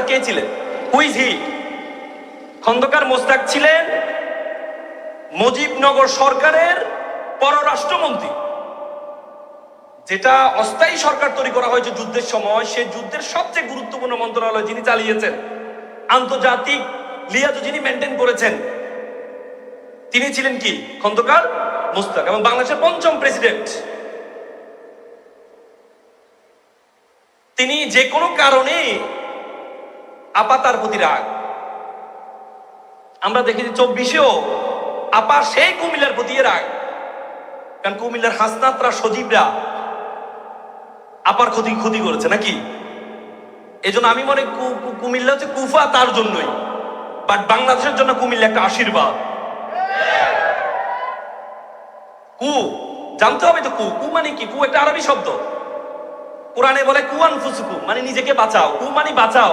কে ছিলেন? হুইজ হি? খন্দকার মোস্তাক ছিলেন মুজিবনগর সরকারের পররাষ্ট্রমন্ত্রী। যেটা অস্থায়ী সরকার তৈরি করা হয়েছে যুদ্ধের সময়, সেই যুদ্ধের সবচেয়ে গুরুত্বপূর্ণ মন্ত্রণালয় যিনি চালিয়েছেন, আন্তর্জাতিক লিয়াজু যিনি মেনটেন করেছেন, তিনি ছিলেন কি? খন্দকার মোস্তাক, এবং বাংলাদেশের ৫ম প্রেসিডেন্ট। তিনি যে কোনো কারণে আপা তার প্রতি রাগ। আমরা দেখেছি ২৪-এও আপা সেই কুমিল্লার প্রতি রাগ, কারণ কুমিল্লার হাসনাতরা সজীবরা আপার ক্ষতি করেছে নাকি। এই জন্য আমি মনে কুমিল্লা হচ্ছে কুফা তার জন্যই, বাট বাংলাদেশের জন্য কুমিল্লা একটা আশীর্বাদ। কু জানতে হবে তো, কু মানে কি? কু একটা আরবি শব্দ, কোরআনে বলে কু আনফুসুকুম, মানে নিজেকে বাঁচাও। কু মানে বাঁচাও।